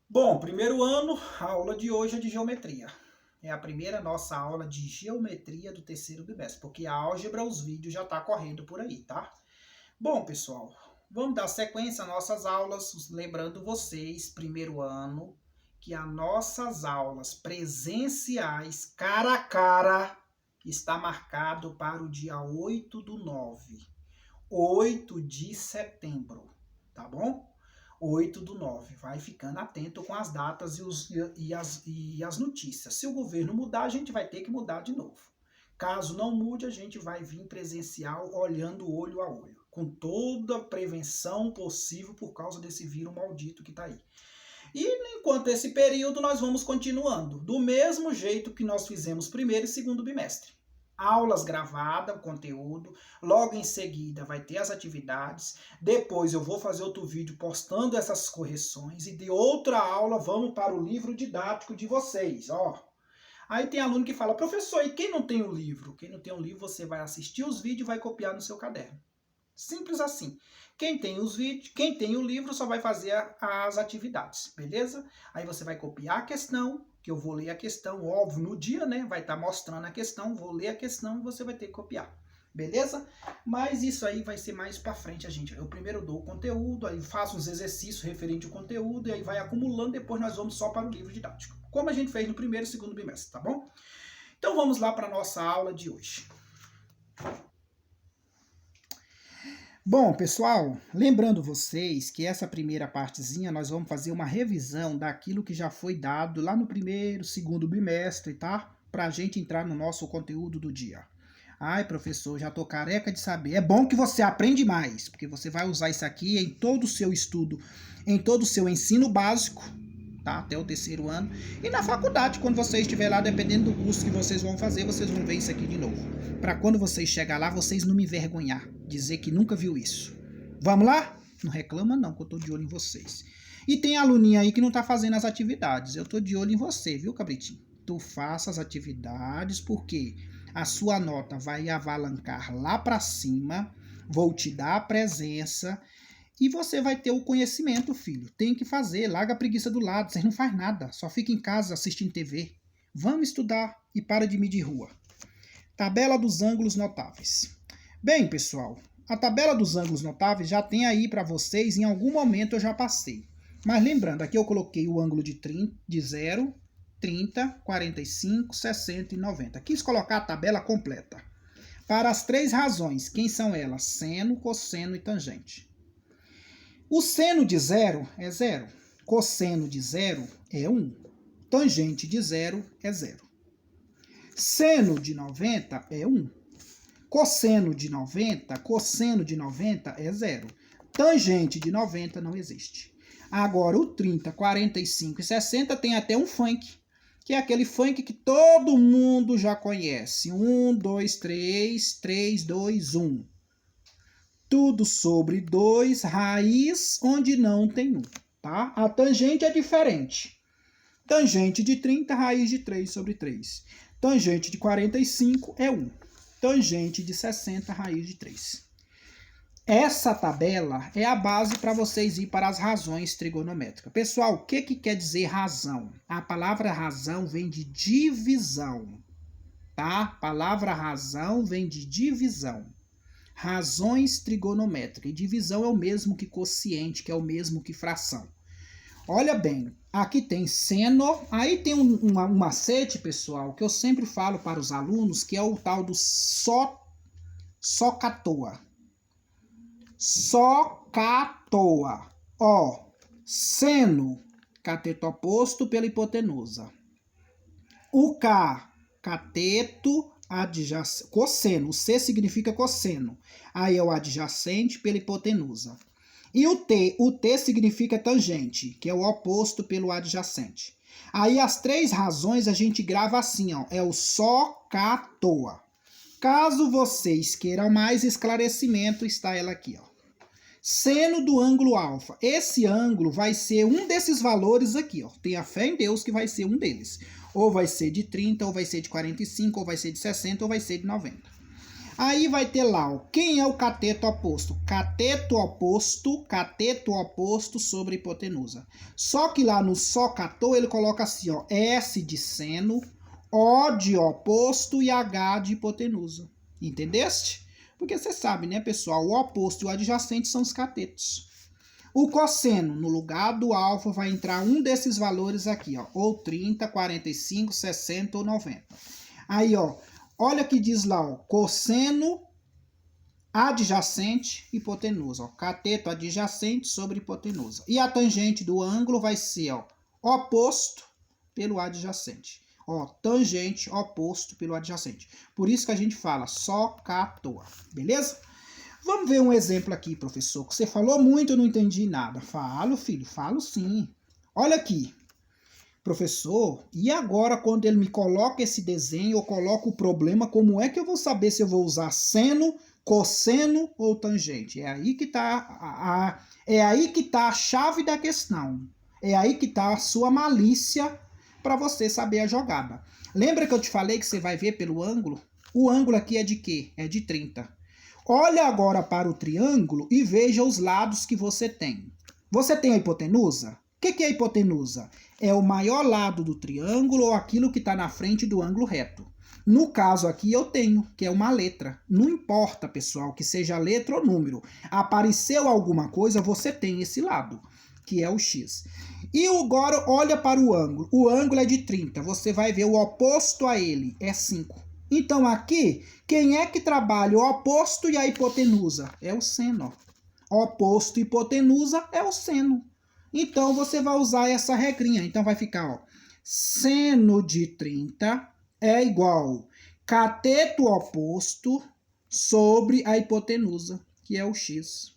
Bom, primeiro ano, a aula de hoje é de geometria. É a primeira nossa aula de geometria do terceiro bimestre, porque a álgebra, os vídeos já tá correndo por aí, tá? Bom, pessoal, vamos dar sequência às nossas aulas, lembrando vocês, primeiro ano, que as nossas aulas presenciais, cara a cara, está marcado para o dia 8/9, 8 de setembro, tá bom? 8/9. Vai ficando atento com as datas e as notícias. Se o governo mudar, a gente vai ter que mudar de novo. Caso não mude, a gente vai vir presencial olhando olho a olho, com toda a prevenção possível por causa desse vírus maldito que está aí. E enquanto esse período, nós vamos continuando, do mesmo jeito que nós fizemos primeiro e segundo bimestre. Aulas gravadas, o conteúdo, logo em seguida vai ter as atividades, depois eu vou fazer outro vídeo postando essas correções e de outra aula vamos para o livro didático de vocês, ó. Aí tem aluno que fala, professor, e quem não tem o livro? Quem não tem o livro, você vai assistir os vídeos e vai copiar no seu caderno. Simples assim. Quem tem os vídeos, quem tem o livro só vai fazer as atividades, beleza? Aí você vai copiar a questão, que eu vou ler a questão, óbvio, no dia, né? Vai estar mostrando a questão, vou ler a questão e você vai ter que copiar. Beleza? Mas isso aí vai ser mais pra frente, a gente. Eu primeiro dou o conteúdo, aí faço uns exercícios referente ao conteúdo, e aí vai acumulando, depois nós vamos só para o livro didático. Como a gente fez no primeiro e segundo bimestre, tá bom? Então vamos lá para a nossa aula de hoje. Bom, pessoal, lembrando vocês que essa primeira partezinha nós vamos fazer uma revisão daquilo que já foi dado lá no primeiro, segundo bimestre, tá? Pra gente entrar no nosso conteúdo do dia. Ai, professor, já tô careca de saber. É bom que você aprende mais, porque você vai usar isso aqui em todo o seu estudo, em todo o seu ensino básico, tá? Até o terceiro ano. E na faculdade, quando você estiver lá, dependendo do curso que vocês vão fazer, vocês vão ver isso aqui de novo. Para quando vocês chegar lá, vocês não me envergonhar, dizer que nunca viu isso. Vamos lá? Não reclama não, que eu tô de olho em vocês. E tem aluninha aí que não tá fazendo as atividades. Eu tô de olho em você, viu, cabritinho? Tu faça as atividades, porque a sua nota vai avalancar lá para cima, vou te dar a presença e você vai ter o conhecimento, filho. Tem que fazer, larga a preguiça do lado, vocês não faz nada, só fica em casa assistindo TV. Vamos estudar e para de medir rua. Tabela dos ângulos notáveis. Bem, pessoal, a tabela dos ângulos notáveis já tem aí para vocês, em algum momento eu já passei. Mas lembrando, aqui eu coloquei o ângulo de 0, 30, 45, 60 e 90. Quis colocar a tabela completa. Para as três razões, quem são elas? Seno, cosseno e tangente. O seno de 0 é 0, cosseno de 0 é 1, tangente de 0 é 0. Seno de 90 é 1. Cosseno de 90 é 0. Tangente de 90 não existe. Agora, o 30, 45 e 60 tem até um funk, que é aquele funk que todo mundo já conhece. 1, 2, 3, 3, 2, 1. Tudo sobre 2, raiz onde não tem 1. Tá? A tangente é diferente. Tangente de 30, raiz de 3 sobre 3. Tangente de 45 é 1. Tangente de 60, raiz de 3. Essa tabela é a base para vocês ir para as razões trigonométricas. Pessoal, o que quer dizer razão? A palavra razão vem de divisão, tá? A palavra razão vem de divisão. Razões trigonométricas. E divisão é o mesmo que quociente, que é o mesmo que fração. Olha bem, aqui tem seno, aí tem um macete, pessoal, que eu sempre falo para os alunos, que é o tal do socatoa. Socatoa. Ó, seno, cateto oposto pela hipotenusa. O K, cateto adjacente, cosseno. O C significa cosseno. Aí é o adjacente pela hipotenusa. E o T significa tangente, que é o oposto pelo adjacente. Aí as três razões a gente grava assim, ó, é o socatoa. Caso vocês queiram mais esclarecimento, está ela aqui, ó. Seno do ângulo alfa. Esse ângulo vai ser um desses valores aqui, ó. Tenha fé em Deus que vai ser um deles. Ou vai ser de 30, ou vai ser de 45, ou vai ser de 60, ou vai ser de 90. Aí vai ter lá, ó, quem é o cateto oposto? Cateto oposto sobre hipotenusa. Só que lá no só catou ele coloca assim, ó, S de seno, O de oposto e H de hipotenusa. Entendeste? Porque você sabe, né, pessoal, o oposto e o adjacente são os catetos. O cosseno, no lugar do alfa, vai entrar um desses valores aqui, ó, ou 30, 45, 60 ou 90. Aí, ó, olha que diz lá, ó, cosseno adjacente, hipotenusa, ó, cateto adjacente sobre hipotenusa. E a tangente do ângulo vai ser, ó, oposto pelo adjacente. Ó, tangente oposto pelo adjacente. Por isso que a gente fala só catoa, beleza? Vamos ver um exemplo aqui, professor, que você falou muito e eu não entendi nada. Falo, filho, falo sim. Olha aqui. Professor, e agora quando ele me coloca esse desenho, eu coloco o problema, como é que eu vou saber se eu vou usar seno, cosseno ou tangente? É aí que está a chave da questão. É aí que está a sua malícia para você saber a jogada. Lembra que eu te falei que você vai ver pelo ângulo? O ângulo aqui é de quê? É de 30. Olha agora para o triângulo e veja os lados que você tem. Você tem a hipotenusa? O que é a hipotenusa? É o maior lado do triângulo ou aquilo que está na frente do ângulo reto. No caso aqui eu tenho, que é uma letra. Não importa, pessoal, que seja letra ou número. Apareceu alguma coisa, você tem esse lado, que é o x. E agora olha para o ângulo. O ângulo é de 30. Você vai ver o oposto a ele, é 5. Então aqui, quem é que trabalha o oposto e a hipotenusa? É o seno. Oposto e hipotenusa é o seno. Então você vai usar essa regrinha. Então vai ficar, ó, seno de 30 é igual cateto oposto sobre a hipotenusa, que é o x.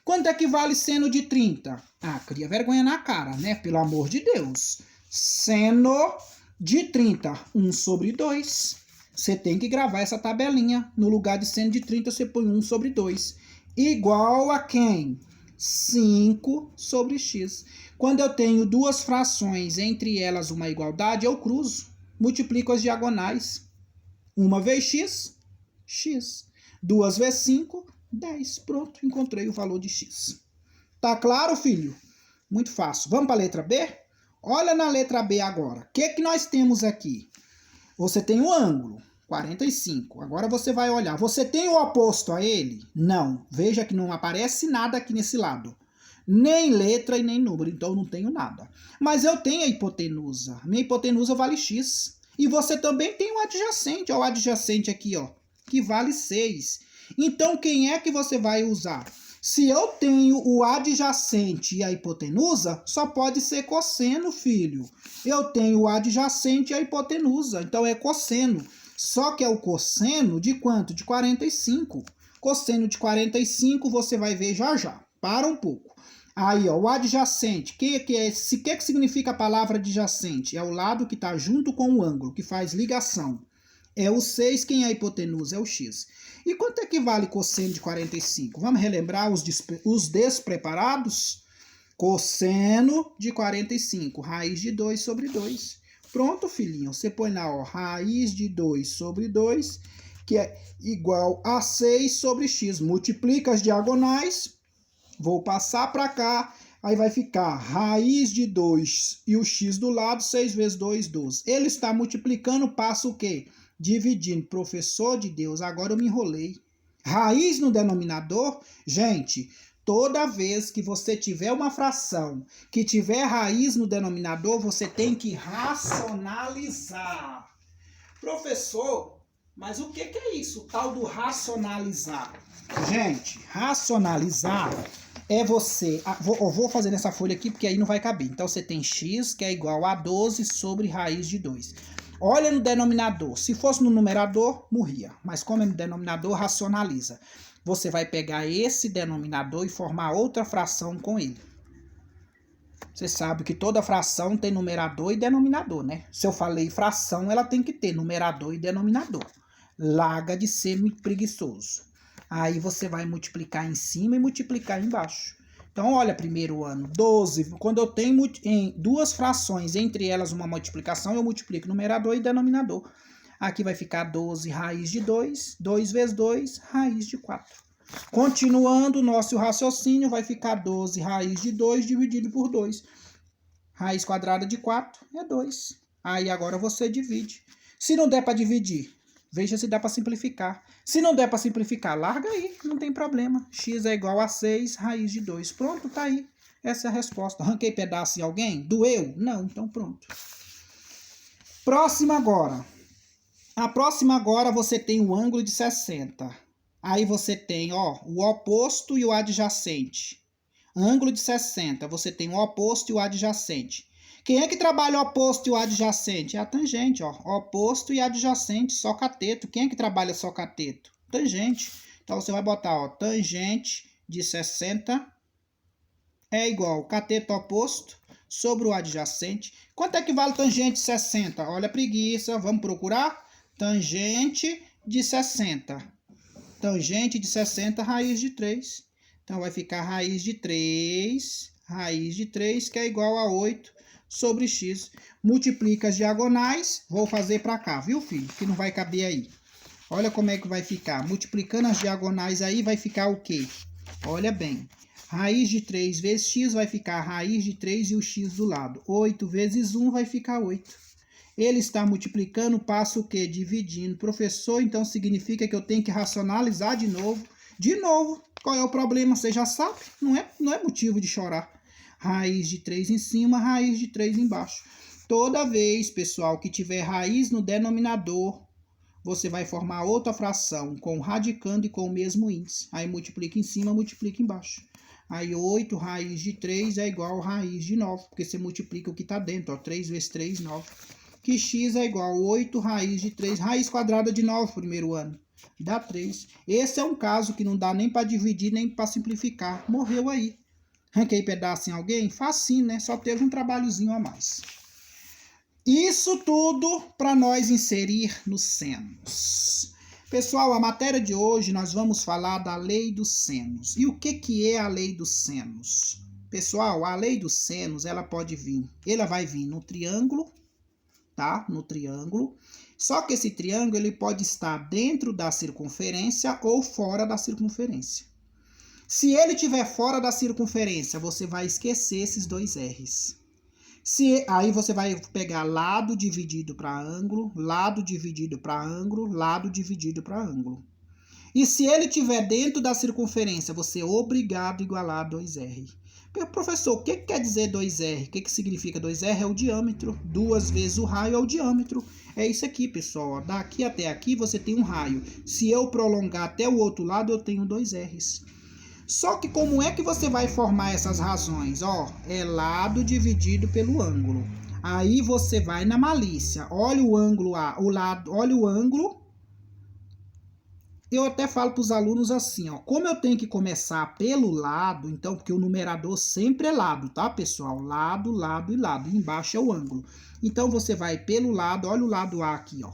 Quanto é que vale seno de 30? Ah, cria vergonha na cara, né? Pelo amor de Deus. Seno de 30, 1 sobre 2. Você tem que gravar essa tabelinha. No lugar de seno de 30, você põe 1 sobre 2. Igual a quem? 5 sobre x. Quando eu tenho duas frações, entre elas uma igualdade, eu cruzo. Multiplico as diagonais. Uma vez x, x. Duas vezes 5, 10. Pronto, encontrei o valor de x. Tá claro, filho? Muito fácil. Vamos para a letra B? Olha na letra B agora. O que nós temos aqui? Você tem um ângulo, 45. Agora você vai olhar. Você tem o oposto a ele? Não. Veja que não aparece nada aqui nesse lado. Nem letra e nem número. Então eu não tenho nada. Mas eu tenho a hipotenusa. Minha hipotenusa vale x. E você também tem o adjacente. Olha o adjacente aqui, ó, que vale 6. Então quem é que você vai usar? Se eu tenho o adjacente e a hipotenusa, só pode ser cosseno, filho. Eu tenho o adjacente e a hipotenusa, então é cosseno. Só que é o cosseno de quanto? De 45. Cosseno de 45 você vai ver já já. Para um pouco. Aí, ó, o adjacente. O que significa a palavra adjacente? É o lado que está junto com o ângulo, que faz ligação. É o 6, quem é a hipotenusa? É o x. E quanto é que vale cosseno de 45? Vamos relembrar os despreparados? Cosseno de 45, raiz de 2 sobre 2. Pronto, filhinho. Você põe lá, ó, raiz de 2 sobre 2, que é igual a 6 sobre x. Multiplica as diagonais. Vou passar para cá. Aí vai ficar raiz de 2 e o x do lado, 6 vezes 2, 12. Ele está multiplicando, passa o quê? Dividindo. Professor de Deus, agora eu me enrolei. Raiz no denominador, gente, toda vez que você tiver uma fração que tiver raiz no denominador, você tem que racionalizar. Professor, mas o que é isso, o tal do racionalizar? Gente, racionalizar é você... Eu vou fazer nessa folha aqui porque aí não vai caber. Então você tem x que é igual a 12 sobre raiz de 2. Olha no denominador. Se fosse no numerador, morria. Mas como é no denominador, racionaliza. Você vai pegar esse denominador e formar outra fração com ele. Você sabe que toda fração tem numerador e denominador, né? Se eu falei fração, ela tem que ter numerador e denominador. Larga de ser preguiçoso. Aí você vai multiplicar em cima e multiplicar embaixo. Então, olha, primeiro ano, 12. Quando eu tenho em duas frações, entre elas uma multiplicação, eu multiplico numerador e denominador. Aqui vai ficar 12 raiz de 2. 2 vezes 2, raiz de 4. Continuando o nosso raciocínio, vai ficar 12 raiz de 2 dividido por 2. Raiz quadrada de 4 é 2. Aí agora você divide. Se não der para dividir, veja se dá para simplificar. Se não der para simplificar, larga aí, não tem problema. X é igual a 6 raiz de 2. Pronto, tá aí. Essa é a resposta. Arranquei pedaço em alguém? Doeu? Não, então pronto. Próxima agora. A próxima agora você tem o ângulo de 60. Aí você tem, ó, o oposto e o adjacente. Ângulo de 60, você tem o oposto e o adjacente. Quem é que trabalha o oposto e o adjacente? É a tangente, ó. Oposto e adjacente, só cateto. Quem é que trabalha só cateto? Tangente. Então você vai botar, ó, tangente de 60 é igual cateto oposto sobre o adjacente. Quanto é que vale tangente de 60? Olha a preguiça, vamos procurar? Tangente de 60. Tangente de 60, raiz de 3. Então, vai ficar raiz de 3, que é igual a 8 sobre x. Multiplica as diagonais, vou fazer para cá, viu, filho? Que não vai caber aí. Olha como é que vai ficar. Multiplicando as diagonais aí, vai ficar o quê? Olha bem. Raiz de 3 vezes x vai ficar raiz de 3 e o x do lado. 8 vezes 1 vai ficar 8. Ele está multiplicando, passa o quê? Dividindo. Professor, então significa que eu tenho que racionalizar de novo. De novo. Qual é o problema? Você já sabe. Não é motivo de chorar. Raiz de 3 em cima, raiz de 3 embaixo. Toda vez, pessoal, que tiver raiz no denominador, você vai formar outra fração com radicando e com o mesmo índice. Aí multiplica em cima, multiplica embaixo. Aí 8 raiz de 3 é igual a raiz de 9, porque você multiplica o que está dentro. Ó, 3 vezes 3, 9. Que x é igual a 8 raiz de 3, raiz quadrada de 9, primeiro ano. Dá 3. Esse é um caso que não dá nem para dividir, nem para simplificar. Morreu aí. Arranquei pedaço em alguém? Facinho, né? Só teve um trabalhozinho a mais. Isso tudo para nós inserir nos senos. Pessoal, a matéria de hoje nós vamos falar da lei dos senos. E o que é a lei dos senos? Pessoal, a lei dos senos, ela vai vir no triângulo, tá? No triângulo. Só que esse triângulo ele pode estar dentro da circunferência ou fora da circunferência. Se ele estiver fora da circunferência, você vai esquecer esses dois R's. Aí você vai pegar lado dividido para ângulo, lado dividido para ângulo, lado dividido para ângulo. E se ele estiver dentro da circunferência, você é obrigado a igualar 2R. Professor, o que quer dizer 2R? O que significa 2R? É o diâmetro. 2 vezes o raio é o diâmetro. É isso aqui, pessoal. Daqui até aqui você tem um raio. Se eu prolongar até o outro lado, eu tenho 2Rs. Só que como é que você vai formar essas razões? Ó, é lado dividido pelo ângulo. Aí você vai na malícia. Olha o ângulo olha o ângulo. Eu até falo para os alunos assim, ó, como eu tenho que começar pelo lado, então, porque o numerador sempre é lado, tá, pessoal? Lado, lado e lado. E embaixo é o ângulo. Então, você vai pelo lado, olha o lado A aqui, ó.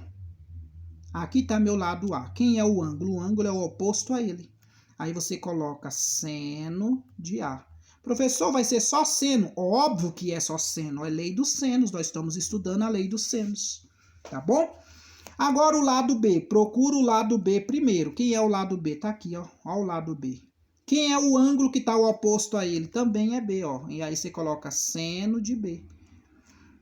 Aqui está meu lado A. Quem é o ângulo? O ângulo é o oposto a ele. Aí você coloca seno de A. Professor, vai ser só seno? Óbvio que é só seno. É lei dos senos. Nós estamos estudando a lei dos senos. Tá bom? Agora o lado B. Procura o lado B primeiro. Quem é o lado B? Tá aqui, ó. Ó o lado B. Quem é o ângulo que está oposto a ele? Também é B, ó. E aí você coloca seno de B.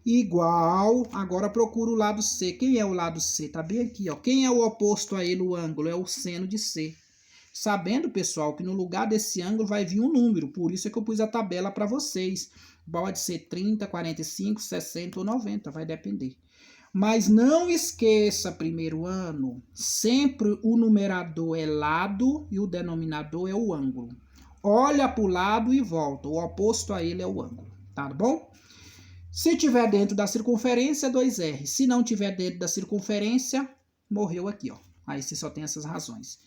Igual. Agora procura o lado C. Quem é o lado C? Tá bem aqui, ó. Quem é o oposto a ele, o ângulo? É o seno de C. Sabendo, pessoal, que no lugar desse ângulo vai vir um número. Por isso é que eu pus a tabela para vocês. Pode ser 30, 45, 60 ou 90. Vai depender. Mas não esqueça, primeiro ano, sempre o numerador é lado e o denominador é o ângulo. Olha para o lado e volta. O oposto a ele é o ângulo. Tá bom? Se tiver dentro da circunferência, 2R. Se não tiver dentro da circunferência, morreu aqui, ó. Aí você só tem essas razões.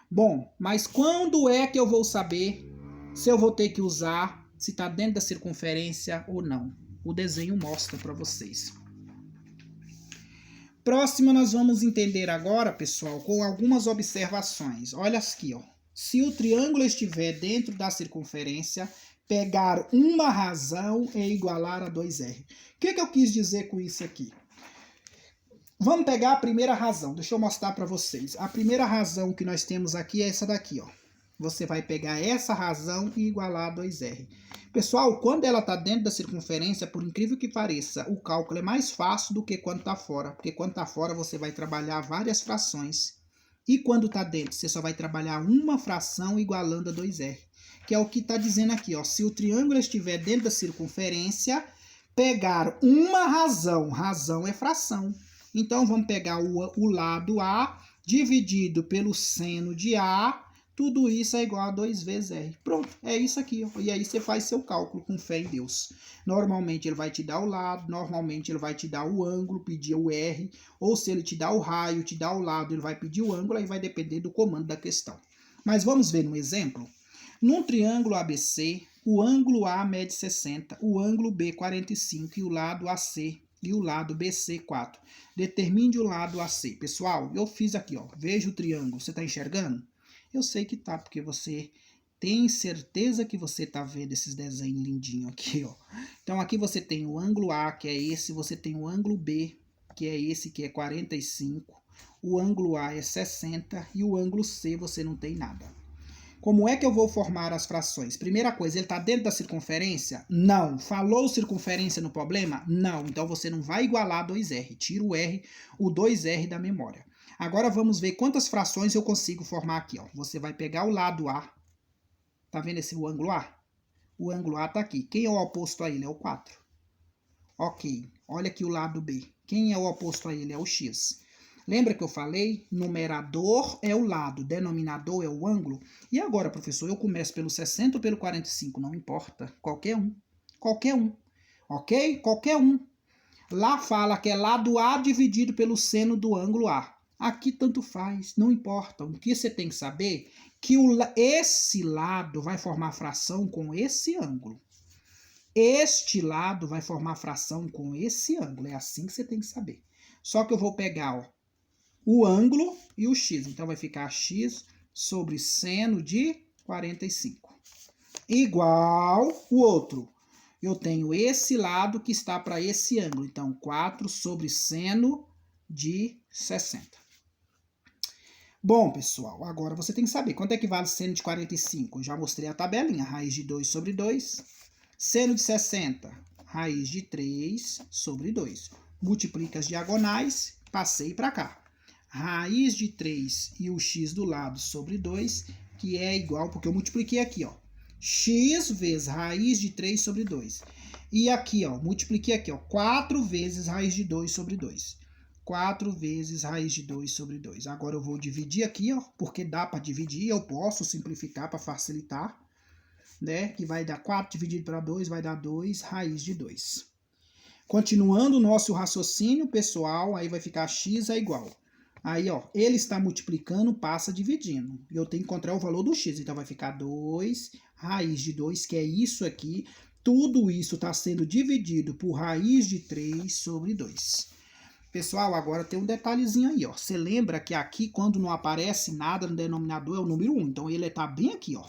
Bom, mas quando é que eu vou saber se eu vou ter que usar, se está dentro da circunferência ou não? O desenho mostra para vocês. Próxima nós vamos entender agora, pessoal, com algumas observações. Olha aqui, ó. Se o triângulo estiver dentro da circunferência, pegar uma razão e igualar a 2R. O que eu quis dizer com isso aqui? Vamos pegar a primeira razão, deixa eu mostrar para vocês. A primeira razão que nós temos aqui é essa daqui, ó. Você vai pegar essa razão e igualar a 2R. Pessoal, quando ela está dentro da circunferência, por incrível que pareça, o cálculo é mais fácil do que quando está fora. Porque quando está fora, você vai trabalhar várias frações. E quando está dentro, você só vai trabalhar uma fração igualando a 2R. Que é o que está dizendo aqui, ó. Se o triângulo estiver dentro da circunferência, pegar uma razão é fração. Então, vamos pegar o lado A dividido pelo seno de A, tudo isso é igual a 2 vezes R. Pronto, é isso aqui. Ó. E aí você faz seu cálculo com fé em Deus. Normalmente ele vai te dar o lado, normalmente ele vai te dar o ângulo, pedir o R, ou se ele te dá o raio, te dá o lado, ele vai pedir o ângulo, aí vai depender do comando da questão. Mas vamos ver um exemplo? Num triângulo ABC, o ângulo A mede 60, o ângulo B 45 e o lado AC e o lado BC 4. Determine o lado AC. Pessoal, eu fiz aqui, ó. Veja o triângulo. Você está enxergando? Eu sei que tá, porque você tem certeza que você tá vendo esses desenhos lindinhos aqui, ó. Então aqui você tem o ângulo A, que é esse, você tem o ângulo B, que é esse, que é 45. O ângulo A é 60 e o ângulo C você não tem nada. Como é que eu vou formar as frações? Primeira coisa, ele está dentro da circunferência? Não. Falou circunferência no problema? Não. Então você não vai igualar 2R. Tira o R, o 2R da memória. Agora vamos ver quantas frações eu consigo formar aqui. Ó. Você vai pegar o lado A. Tá vendo esse o ângulo A? O ângulo A está aqui. Quem é o oposto a ele? É o 4. Ok. Olha aqui o lado B. Quem é o oposto a ele? É o X. Lembra que eu falei? Numerador é o lado, denominador é o ângulo. E agora, professor, eu começo pelo 60 ou pelo 45? Não importa. Qualquer um. Qualquer um. Ok? Qualquer um. Lá fala que é lado A dividido pelo seno do ângulo A. Aqui tanto faz, não importa. O que você tem que saber é que esse lado vai formar fração com esse ângulo. Este lado vai formar fração com esse ângulo. É assim que você tem que saber. Só que eu vou pegar, ó, o ângulo e o x. Então, vai ficar x sobre seno de 45. Igual o outro. Eu tenho esse lado que está para esse ângulo. Então, 4 sobre seno de 60. Bom, pessoal, agora você tem que saber quanto é que vale seno de 45. Eu já mostrei a tabelinha. Raiz de 2 sobre 2. Seno de 60, raiz de 3 sobre 2. Multiplica as diagonais, passei para cá. Raiz de 3 e o x do lado sobre 2, que é igual, porque eu multipliquei aqui, ó. X vezes raiz de 3 sobre 2. E aqui, ó, multipliquei aqui, ó, 4 vezes raiz de 2 sobre 2. 4 vezes raiz de 2 sobre 2. Agora eu vou dividir aqui, ó, porque dá para dividir, eu posso simplificar para facilitar, né? Que vai dar 4 dividido para 2, vai dar 2 raiz de 2. Continuando o nosso raciocínio, pessoal, aí vai ficar x é igual. Aí, ó, ele está multiplicando, passa dividindo. E eu tenho que encontrar o valor do x. Então, vai ficar 2 raiz de 2, que é isso aqui. Tudo isso está sendo dividido por raiz de 3 sobre 2. Pessoal, agora tem um detalhezinho aí, ó. Você lembra que aqui, quando não aparece nada no denominador, é o número 1. Então, ele está bem aqui, ó.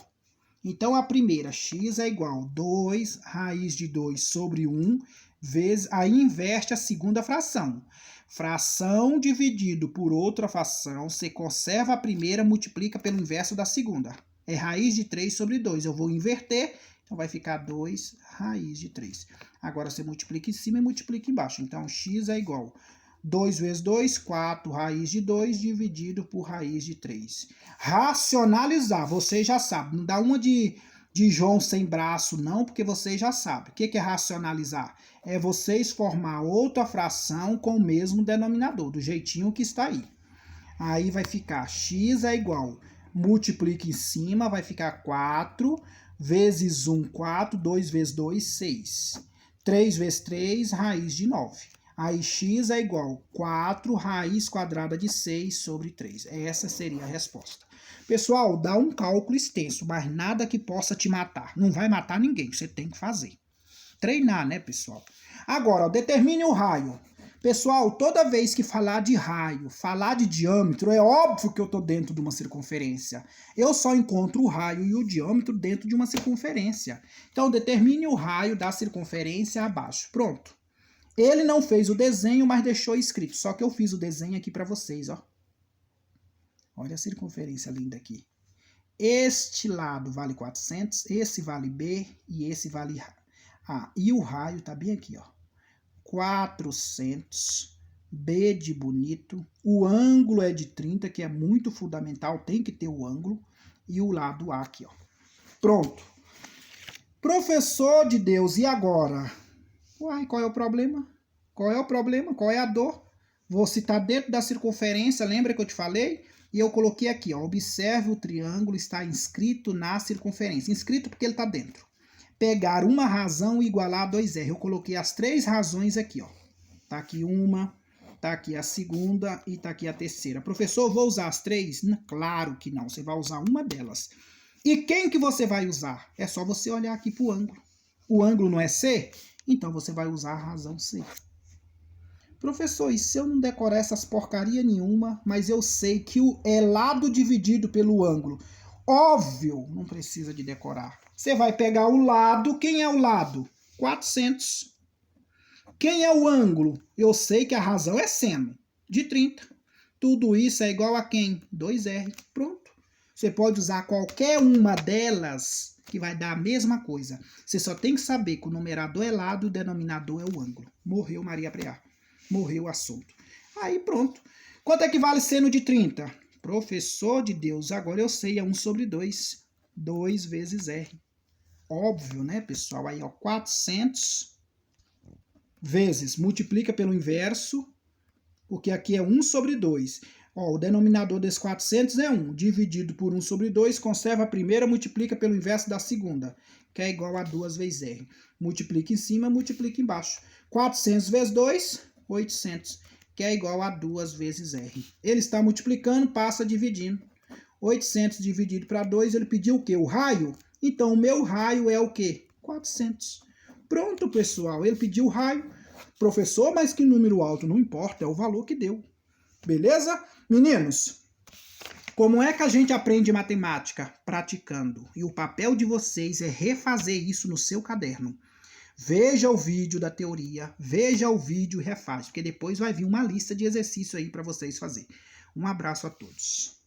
Então, a primeira, x é igual a 2 raiz de 2 sobre 1, vezes, aí inverte a segunda fração. Fração dividido por outra fração, você conserva a primeira, multiplica pelo inverso da segunda. É raiz de 3 sobre 2. Eu vou inverter, então vai ficar 2 raiz de 3. Agora você multiplica em cima e multiplica embaixo. Então, x é igual a 2 vezes 2, 4 raiz de 2 dividido por raiz de 3. Racionalizar, vocês já sabem. Não dá uma de João sem braço, não, porque vocês já sabem. O que é racionalizar? É vocês formar outra fração com o mesmo denominador, do jeitinho que está aí. Aí vai ficar x é igual, multiplica em cima, vai ficar 4 vezes 1, 4, 2 vezes 2, 6. 3 vezes 3, raiz de 9. Aí x é igual a 4 raiz quadrada de 6 sobre 3. Essa seria a resposta. Pessoal, dá um cálculo extenso, mas nada que possa te matar. Não vai matar ninguém, você tem que fazer. Treinar, né, pessoal? Agora, ó, determine o raio. Pessoal, toda vez que falar de raio, falar de diâmetro, é óbvio que eu estou dentro de uma circunferência. Eu só encontro o raio e o diâmetro dentro de uma circunferência. Então, determine o raio da circunferência abaixo. Pronto. Ele não fez o desenho, mas deixou escrito. Só que eu fiz o desenho aqui para vocês, ó. Olha a circunferência linda aqui. Este lado vale 400, esse vale B e esse vale A. E o raio tá bem aqui, ó. 400, B de bonito. O ângulo é de 30, que é muito fundamental, tem que ter o ângulo. E o lado A aqui, ó. Pronto. Professor de Deus, e agora? Uai, qual é o problema? Qual é o problema? Qual é a dor? Você está dentro da circunferência, lembra que eu te falei? E eu coloquei aqui, ó, observe o triângulo está inscrito na circunferência. Inscrito porque ele está dentro. Pegar uma razão e igualar a 2R. Eu coloquei as 3 razões aqui, ó. Tá aqui uma, tá aqui a segunda e tá aqui a terceira. Professor, vou usar as 3? Claro que não, você vai usar uma delas. E quem que você vai usar? É só você olhar aqui pro ângulo. O ângulo não é C? Então você vai usar a razão C. Professor, e se eu não decorar essas porcaria nenhuma, mas eu sei que é lado dividido pelo ângulo? Óbvio, não precisa de decorar. Você vai pegar o lado. Quem é o lado? 400. Quem é o ângulo? Eu sei que a razão é seno, de 30. Tudo isso é igual a quem? 2R. Pronto. Você pode usar qualquer uma delas que vai dar a mesma coisa. Você só tem que saber que o numerador é lado e o denominador é o ângulo. Morreu Maria Preá. Morreu o assunto. Aí pronto. Quanto é que vale seno de 30? Professor de Deus, agora eu sei, é 1 sobre 2. 2 vezes R. Óbvio, né, pessoal? Aí, ó, 400 vezes, multiplica pelo inverso, porque aqui é 1 sobre 2. Ó, o denominador desse 400 é 1. Dividido por 1 sobre 2, conserva a primeira, multiplica pelo inverso da segunda, que é igual a 2 vezes R. Multiplica em cima, multiplica embaixo. 400 vezes 2... 800, que é igual a 2 vezes R. Ele está multiplicando, passa dividindo. 800 dividido para 2, ele pediu o quê? O raio? Então, o meu raio é o quê? 400. Pronto, pessoal, ele pediu o raio. Professor, mas que número alto? Não importa, é o valor que deu. Beleza? Meninos, como é que a gente aprende matemática? Praticando. E o papel de vocês é refazer isso no seu caderno. Veja o vídeo da teoria, veja o vídeo e refaz, porque depois vai vir uma lista de exercícios aí para vocês fazerem. Um abraço a todos.